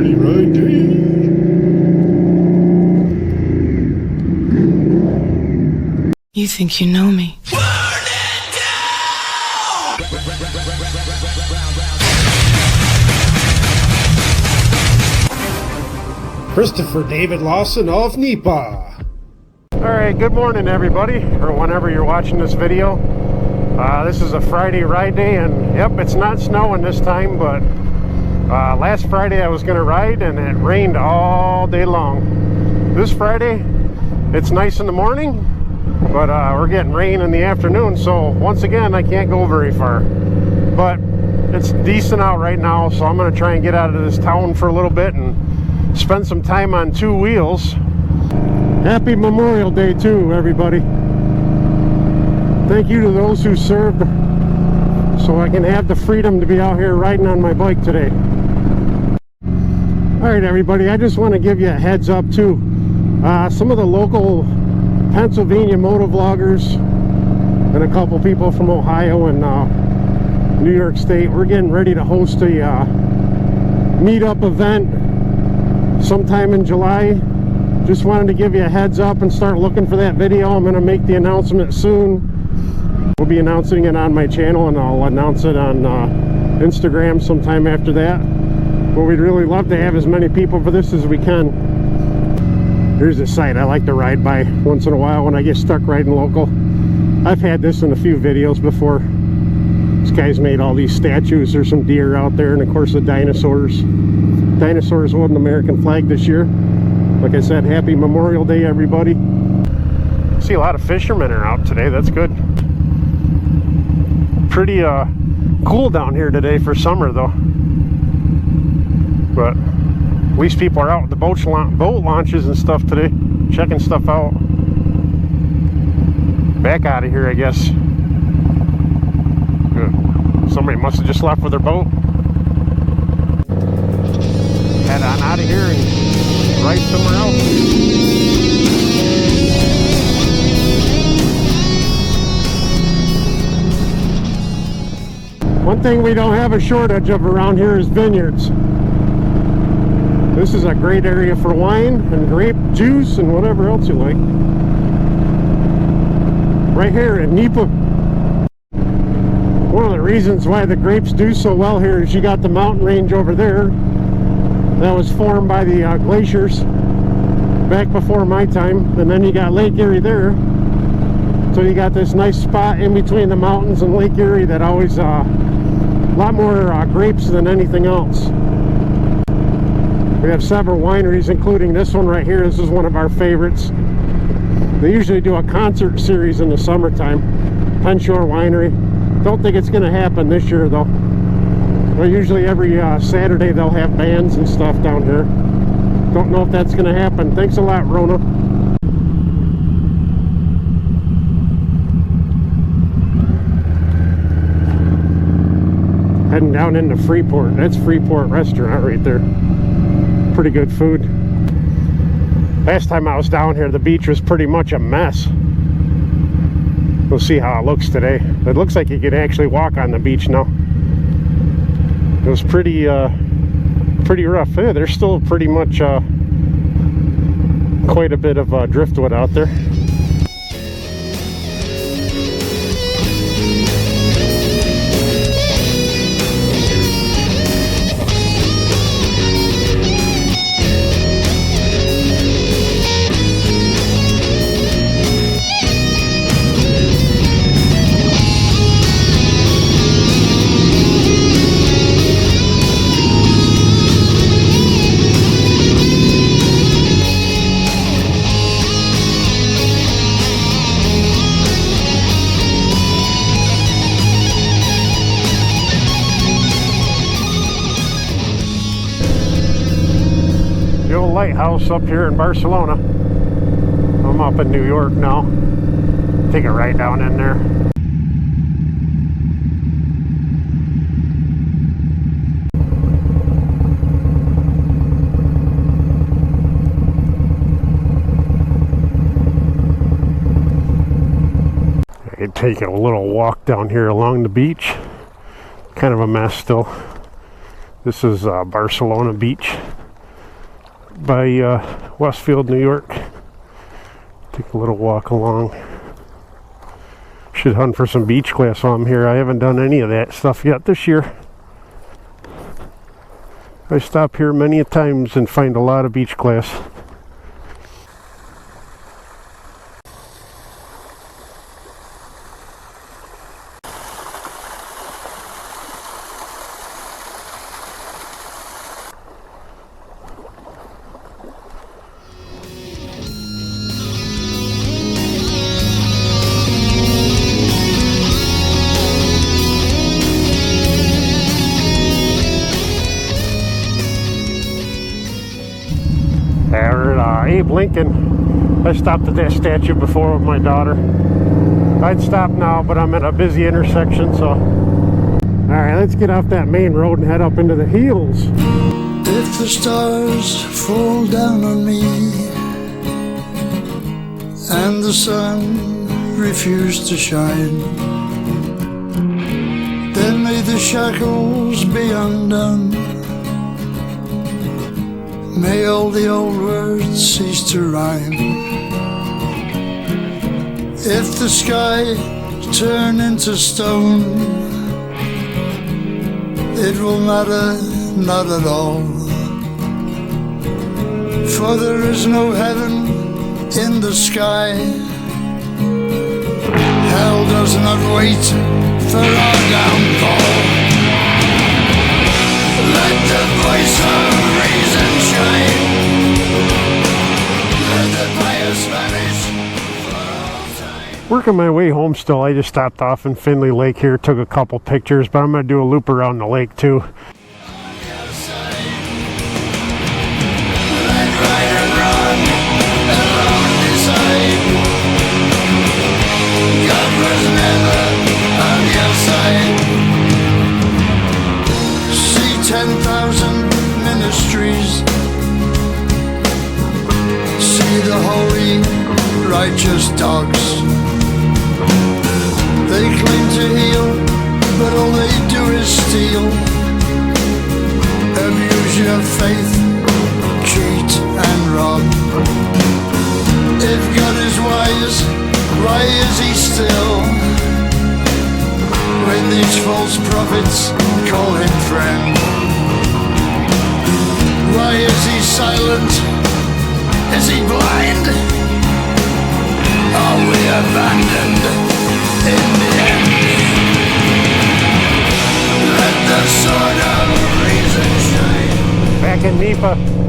Friday ride day. You think you know me? Christopher David Lawson of NEPA. Alright, good morning everybody, or whenever you're watching this video. This is a Friday ride day, and yep, it's not snowing this time, but last Friday I was going to ride and it rained all day long. This Friday, it's nice in the morning, but we're getting rain in the afternoon, so once again I can't go very far. But it's decent out right now, so I'm going to try and get out of this town for a little bit and spend some time on two wheels. Happy Memorial Day too, everybody. Thank you to those who served so I can have the freedom to be out here riding on my bike today. Alright everybody, I just want to give you a heads up too. Some of the local Pennsylvania motovloggers and a couple people from Ohio and New York State, we're getting ready to host a meetup event sometime in July. Just wanted to give you a heads up and start looking for that video. I'm going to make the announcement soon. We'll be announcing it on my channel, and I'll announce it on Instagram sometime after that. But we'd really love to have as many people for this as we can. Here's a site I like to ride by once in a while when I get stuck riding local. I've had this in a few videos before. This guy's made all these statues. There's some deer out there, and of course the dinosaurs. Dinosaurs won an American flag this year. Like I said, happy Memorial Day everybody. I see a lot of fishermen are out today. That's good. Pretty cool down here today for summer though. But at least people are out with the boat launches and stuff today, checking stuff out. Back out of here, I guess. Good. Somebody must have just left with their boat. Head on out of here and ride somewhere else. One thing we don't have a shortage of around here is vineyards. This is a great area for wine and grape juice and whatever else you like. Right here in NEPA. One of the reasons why the grapes do so well here is you got the mountain range over there that was formed by the glaciers back before my time, and then you got Lake Erie there. So you got this nice spot in between the mountains and Lake Erie that always a lot more grapes than anything else. We have several wineries, including this one right here. This is one of our favorites. They usually do a concert series in the summertime. Penshore Winery. Don't think it's going to happen this year though. Well, usually every Saturday they'll have bands and stuff down here. Don't know if that's going to happen. Thanks a lot, Rona. Heading down into Freeport. That's Freeport Restaurant right there. Pretty good food. Last time I was down here, the beach was pretty much a mess. We'll see how it looks today. It looks like you could actually walk on the beach now. It was pretty rough. Yeah, there's still pretty much quite a bit of driftwood out there. Lighthouse up here in Barcelona. I'm up in New York now. Take a ride down in there. I could take a little walk down here along the beach. Kind of a mess still. This is Barcelona Beach. by Westfield, New York. Take a little walk along. Should hunt for some beach glass while I'm here. I haven't done any of that stuff yet this year. I stop here many a times and find a lot of beach glass. Abe Lincoln. I stopped at that statue before with my daughter. I'd stop now, but I'm at a busy intersection, so. Alright, let's get off that main road and head up into the hills. If the stars fall down on me and the sun refuse to shine, then may the shackles be undone. May all the old words cease to rhyme. If the sky turn into stone, it will matter not at all. For there is no heaven in the sky. Hell does not wait for our downfall. Let the voice of reason shine. Let the bias vanish for all time. Working my way home still, I just stopped off in Findlay Lake here, took a couple pictures, but I'm going to do a loop around the lake too. See 10,000 ministries, see the holy, righteous dogs. They claim to heal, but all they do is steal. Abuse your faith, cheat and rob. If God is wise, why is he still? When these false prophets call him friend, why is he silent? Is he blind? Are we abandoned in the end? Let the sword of reason shine. Back in NEPA.